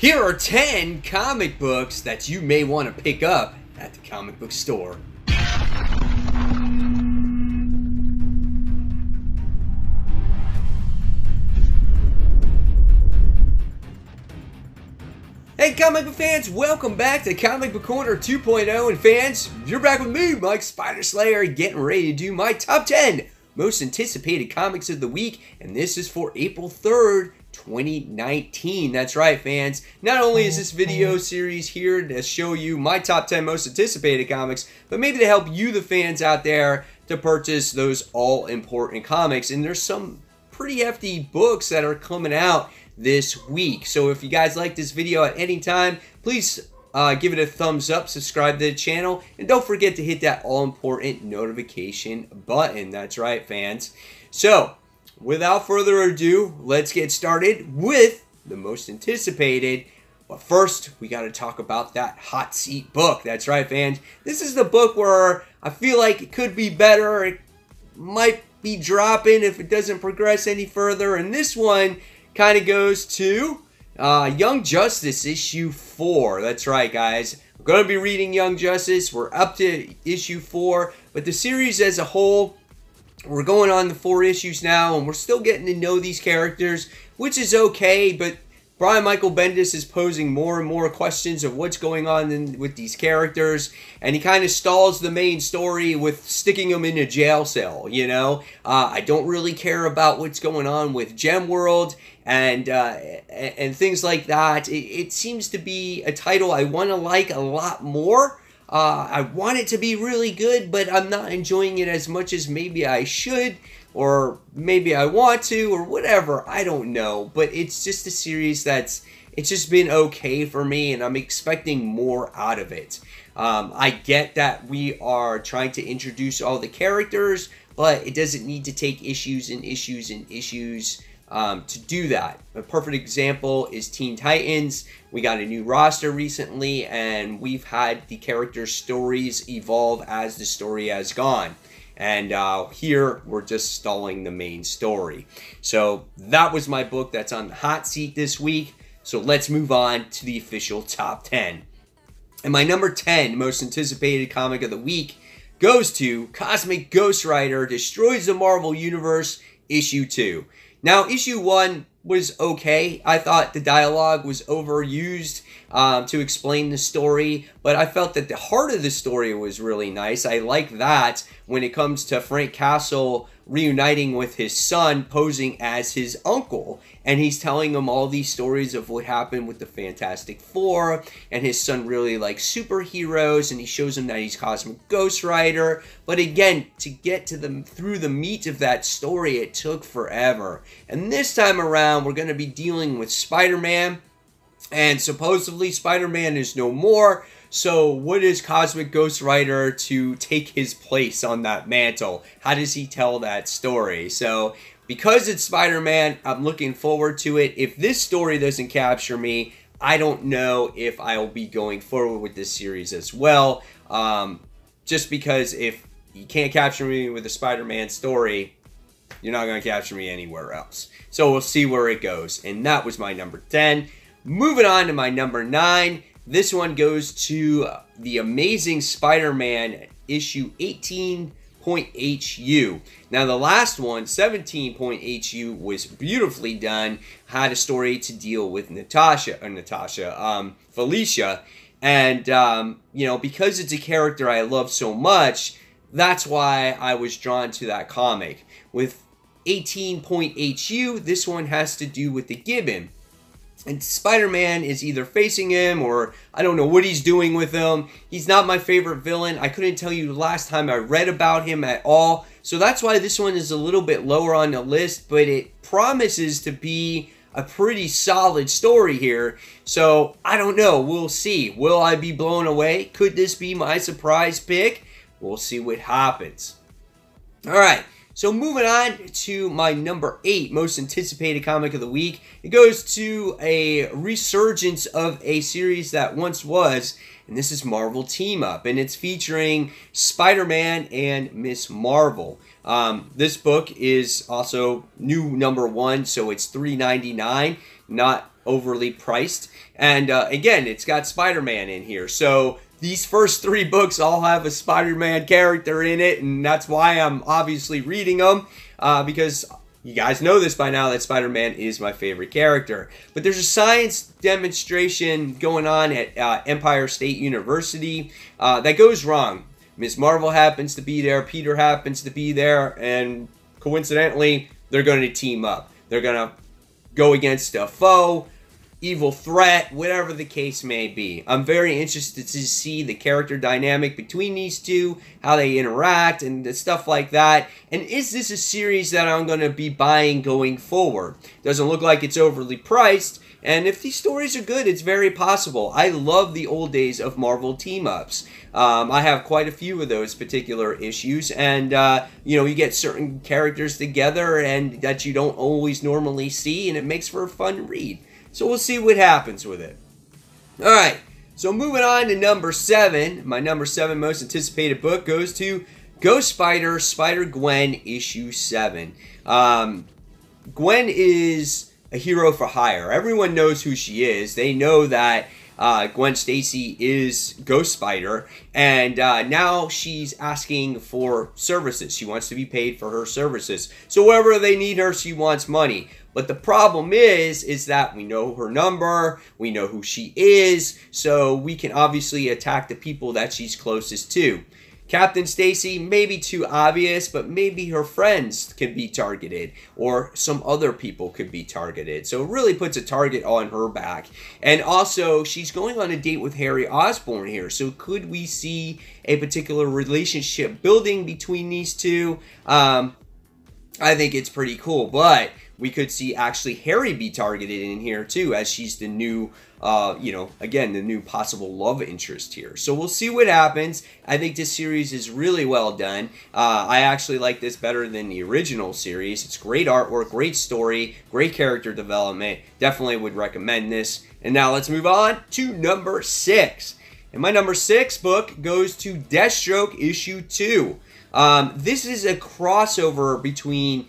Here are 10 comic books that you may want to pick up at the comic book store. Hey comic book fans, welcome back to Comic Book Corner 2.0, and fans, you're back with me, Mike Spider Slayer, getting ready to do my top 10 most anticipated comics of the week, and this is for April 3rd, 2019. That's right, fans. Not only is this video series here to show you my top 10 most anticipated comics, but maybe to help you, the fans out there, to purchase those all-important comics. And there's some pretty hefty books that are coming out this week. So if you guys like this video at any time, please give it a thumbs up, subscribe to the channel, and don't forget to hit that all-important notification button. That's right, fans. So, without further ado, let's get started with the most anticipated. But first, we got to talk about that hot seat book. That's right, fans. This is the book where I feel like it could be better. It might be dropping if it doesn't progress any further. And this one kind of goes to Young Justice issue 4. That's right, guys. We're going to be reading Young Justice. We're up to issue 4. But the series as a whole, we're going on the 4 issues now, and we're still getting to know these characters, which is okay, but Brian Michael Bendis is posing more and more questions of what's going on with these characters, and he kind of stalls the main story with sticking them in a jail cell, you know? I don't really care about what's going on with Gemworld and things like that. It seems to be a title I want to like a lot more. I want it to be really good, but I'm not enjoying it as much as maybe I should, or maybe I want to, or whatever. I don't know, but it's just a series it's just been okay for me, and I'm expecting more out of it. I get that we are trying to introduce all the characters, but it doesn't need to take issues and issues and issues to do that. A perfect example is Teen Titans. We got a new roster recently, and we've had the characters' stories evolve as the story has gone. And here, we're just stalling the main story. So that was my book that's on the hot seat this week. So let's move on to the official top 10. And my number 10 most anticipated comic of the week goes to Cosmic Ghost Rider Destroys the Marvel Universe issue 2. Now, issue 1 was okay. I thought the dialogue was overused to explain the story, but I felt that the heart of the story was really nice. I like that when it comes to Frank Castle reuniting with his son, posing as his uncle, and he's telling him all these stories of what happened with the Fantastic Four, and his son really likes superheroes, and he shows him that he's Cosmic Ghost Rider. But again, to get to through the meat of that story, it took forever. And this time around, we're going to be dealing with Spider-Man, and supposedly Spider-Man is no more. So what is Cosmic Ghost Rider to take his place on that mantle? How does he tell that story? So because it's Spider-Man, I'm looking forward to it. If this story doesn't capture me, I don't know if I'll be going forward with this series as well. Just because if you can't capture me with a Spider-Man story, you're not going to capture me anywhere else. So we'll see where it goes. And that was my number 10. Moving on to my number 9. This one goes to The Amazing Spider-Man issue 18.HU. Now the last one, 17.HU, was beautifully done. Had a story to deal with Felicia. And, you know, because it's a character I love so much, that's why I was drawn to that comic. With 18.HU, this one has to do with the Gibbon. And Spider-Man is either facing him, or I don't know what he's doing with him. He's not my favorite villain. I couldn't tell you the last time I read about him at all. So that's why this one is a little bit lower on the list, but it promises to be a pretty solid story here. So I don't know. We'll see. Will I be blown away? Could this be my surprise pick? We'll see what happens. All right. So moving on to my number 8 most anticipated comic of the week. It goes to a resurgence of a series that once was, and this is Marvel Team Up, and it's featuring Spider-Man and Miss Marvel. This book is also new number 1, so it's $3.99. Not overly priced. And again, it's got Spider-Man in here. So these first 3 books all have a Spider-Man character in it, and that's why I'm obviously reading them, because you guys know this by now that Spider-Man is my favorite character. But there's a science demonstration going on at Empire State University that goes wrong. Ms. Marvel happens to be there, Peter happens to be there, and coincidentally, they're going to team up. They're going to go against a foe, evil threat, whatever the case may be. I'm very interested to see the character dynamic between these two, how they interact, and stuff like that. And is this a series that I'm going to be buying going forward? Doesn't look like it's overly priced, and if these stories are good, it's very possible. I love the old days of Marvel team-ups. I have quite a few of those particular issues, and you know, you get certain characters together and that you don't always normally see, and it makes for a fun read. So we'll see what happens with it. Alright, so moving on to number 7. My number 7 most anticipated book goes to Ghost Spider, Spider-Gwen, issue 7. Gwen is a hero for hire. Everyone knows who she is. They know that Gwen Stacy is Ghost Spider, and now she's asking for services. She wants to be paid for her services. So wherever they need her, she wants money. But the problem is that we know her number, we know who she is, so we can obviously attack the people that she's closest to. Captain Stacy, maybe too obvious, but maybe her friends could be targeted, or some other people could be targeted. So it really puts a target on her back. And also, she's going on a date with Harry Osborn here, so could we see a particular relationship building between these two? I think it's pretty cool, but we could see actually Harry be targeted in here too, as she's the new, you know, again, the new possible love interest here. So we'll see what happens. I think this series is really well done. I actually like this better than the original series. It's great artwork, great story, great character development. Definitely would recommend this. And now let's move on to number 6. And my number 6 book goes to Deathstroke issue 2. This is a crossover between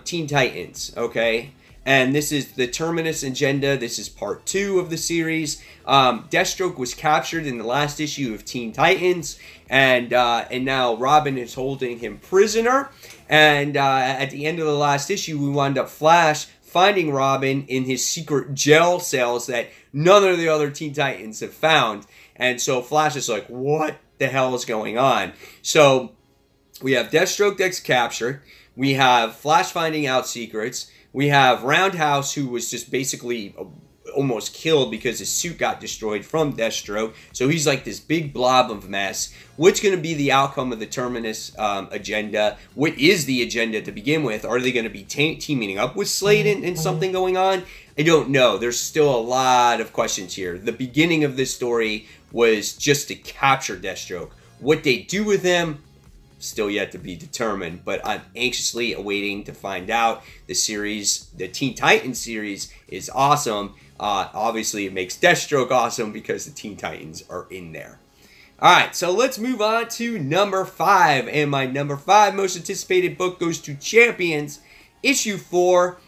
Teen Titans, okay? And this is the Terminus Agenda. This is part 2 of the series. Deathstroke was captured in the last issue of Teen Titans, and now Robin is holding him prisoner. And at the end of the last issue, we wound up Flash finding Robin in his secret jail cells that none of the other Teen Titans have found. And so Flash is like, what the hell is going on? So we have Deathstroke that's captured. We have Flash finding out secrets. We have Roundhouse, who was just basically almost killed because his suit got destroyed from Deathstroke. So he's like this big blob of mess. What's going to be the outcome of the Terminus agenda? What is the agenda to begin with? Are they going to be teaming up with Slade and something going on? I don't know. There's still a lot of questions here. The beginning of this story was just to capture Deathstroke. What they do with him, still yet to be determined, but I'm anxiously awaiting to find out. The series, the Teen Titans series, is awesome. Obviously, it makes Deathstroke awesome because the Teen Titans are in there. Alright, so let's move on to number 5. And my number 5 most anticipated book goes to Champions, issue 4.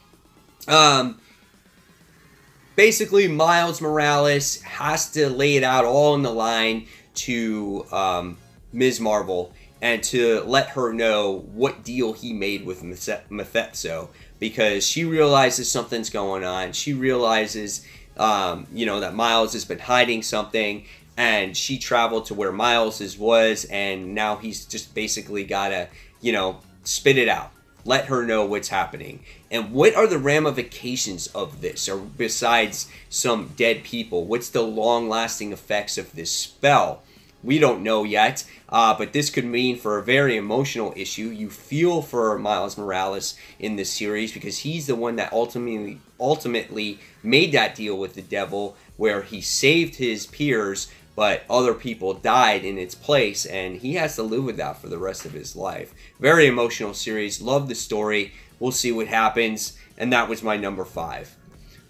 Basically, Miles Morales has to lay it out all on the line to Ms. Marvel, and to let her know what deal he made with Mephisto, because she realizes something's going on. She realizes, you know, that Miles has been hiding something, and she traveled to where Miles was, and now he's just basically got to, you know, spit it out. Let her know what's happening. And what are the ramifications of this, or besides some dead people? What's the long-lasting effects of this spell? We don't know yet, but this could mean for a very emotional issue. You feel for Miles Morales in this series because he's the one that ultimately made that deal with the devil, where he saved his peers, but other people died in its place, and he has to live with that for the rest of his life. Very emotional series. Love the story. We'll see what happens, and that was my number 5.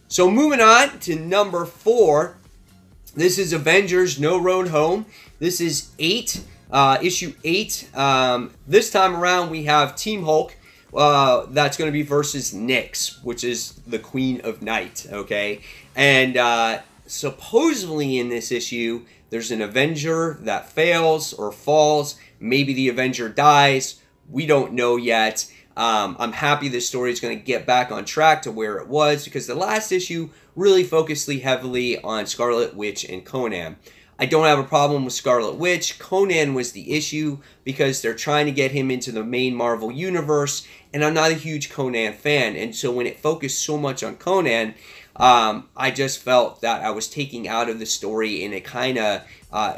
So moving on to number 4. This is Avengers No Road Home. This is issue 8. This time around, we have Team Hulk. that's going to be versus Nyx, which is the Queen of Night, okay? And supposedly in this issue, there's an Avenger that fails or falls. Maybe the Avenger dies. We don't know yet. I'm happy this story is going to get back on track to where it was, because the last issue really focused heavily on Scarlet Witch and Conan. I don't have a problem with Scarlet Witch. Conan was the issue because they're trying to get him into the main Marvel universe, and I'm not a huge Conan fan. And so when it focused so much on Conan, I just felt that I was taking out of the story, and it kind of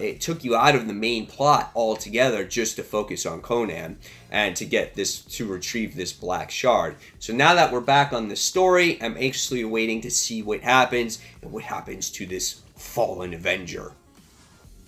it took you out of the main plot altogether just to focus on Conan and to retrieve this black shard. So now that we're back on the story, I'm anxiously waiting to see what happens and what happens to this fallen Avenger.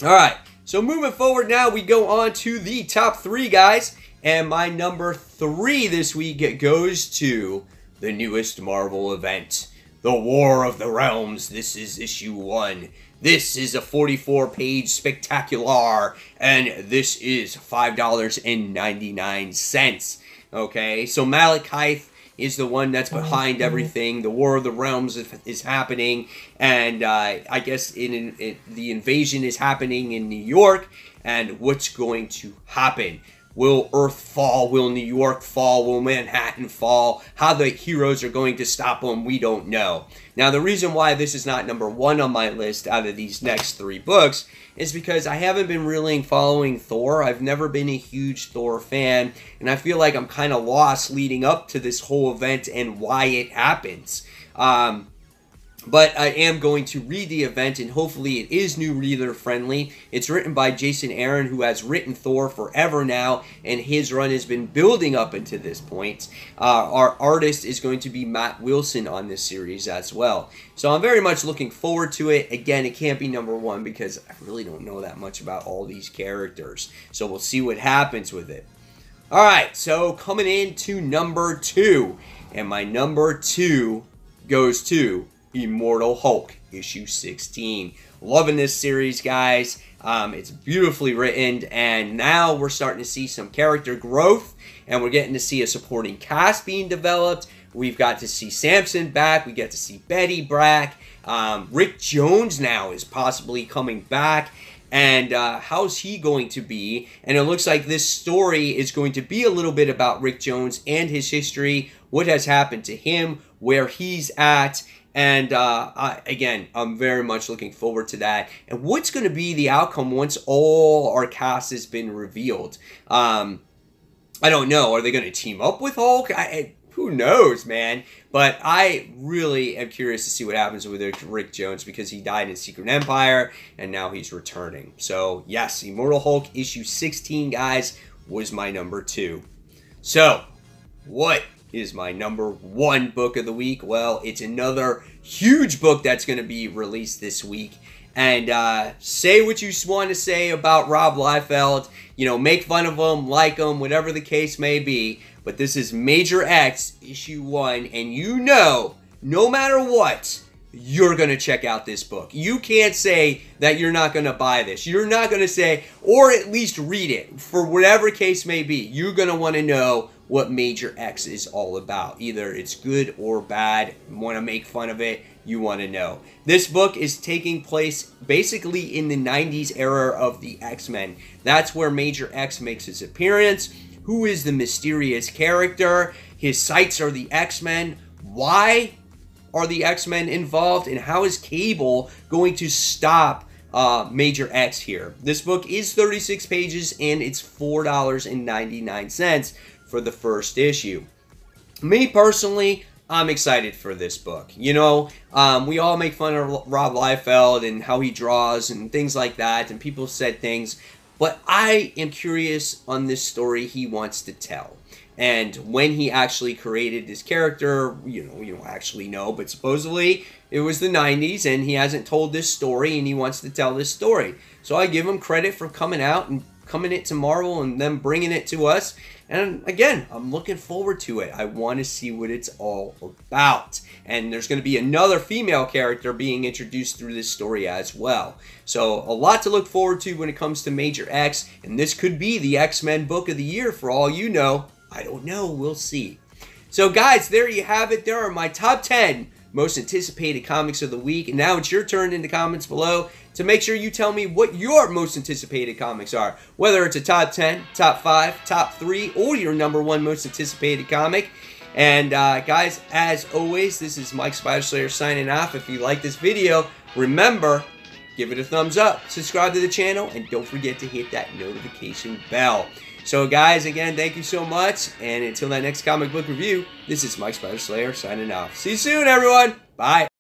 Alright, so moving forward now, we go on to the top 3, guys. And my number 3 this week goes to the newest Marvel event, The War of the Realms. This is issue 1. This is a 44-page spectacular, and this is $5.99. Okay, so Malekith is the one that's behind everything. The War of the Realms is happening, and I guess the invasion is happening in New York, and what's going to happen? Will Earth fall? Will New York fall? Will Manhattan fall? How the heroes are going to stop them, we don't know. Now, the reason why this is not number 1 on my list out of these next 3 books is because I haven't been really following Thor. I've never been a huge Thor fan, and I feel like I'm kind of lost leading up to this whole event and why it happens. But I am going to read the event, and hopefully it is new reader friendly. It's written by Jason Aaron, who has written Thor forever now, and his run has been building up into this point. Our artist is going to be Matt Wilson on this series as well. So I'm very much looking forward to it. Again, it can't be number 1 because I really don't know that much about all these characters. So we'll see what happens with it. Alright, so coming in to number 2. And my number 2 goes to Immortal Hulk, issue 16. Loving this series, guys. It's beautifully written, and now we're starting to see some character growth, and we're getting to see a supporting cast being developed. We've got to see Samson back. We get to see Betty back. Rick Jones now is possibly coming back. And how's he going to be? And it looks like this story is going to be a little bit about Rick Jones and his history, what has happened to him, where he's at. And again, I'm very much looking forward to that. And what's going to be the outcome once all our cast has been revealed? I don't know. Are they going to team up with Hulk? Who knows, man? But I really am curious to see what happens with Rick Jones, because he died in Secret Empire, and now he's returning. So, yes, Immortal Hulk issue 16, guys, was my number 2. So, what is my number 1 book of the week? Well, it's another huge book that's going to be released this week. And say what you want to say about Rob Liefeld. You know, make fun of him, like him, whatever the case may be. But this is Major X, issue 1. And you know, no matter what, you're going to check out this book. You can't say that you're not going to buy this. You're not going to say, or at least read it. For whatever case may be, you're going to want to know what Major X is all about. Either it's good or bad. You want to make fun of it, you want to know. This book is taking place basically in the 90s era of the X-Men. That's where Major X makes his appearance. Who is the mysterious character? His sights are the X-Men. Why are the X-Men involved? And how is Cable going to stop Major X here? This book is 36 pages, and it's $4.99 for the first issue. Me personally, I'm excited for this book. You know, we all make fun of Rob Liefeld and how he draws and things like that, and people said things, but I am curious on this story he wants to tell. And when he actually created this character, you know, you don't actually know, but supposedly it was the 90s, and he hasn't told this story, and he wants to tell this story. So I give him credit for coming out and coming it to Marvel and them bringing it to us. And again, I'm looking forward to it. I want to see what it's all about. And there's going to be another female character being introduced through this story as well. So a lot to look forward to when it comes to Major X. And this could be the X-Men book of the year for all you know. I don't know. We'll see. So, guys, there you have it. There are my top 10 most anticipated comics of the week. And now it's your turn in the comments below to make sure you tell me what your most anticipated comics are. Whether it's a top 10, top 5, top 3, or your number 1 most anticipated comic. And guys, as always, this is Mike Spider Slayer signing off. If you like this video, remember, give it a thumbs up, subscribe to the channel, and don't forget to hit that notification bell. So guys, again, thank you so much, and until that next comic book review, this is Mike Spider Slayer signing off. See you soon, everyone. Bye.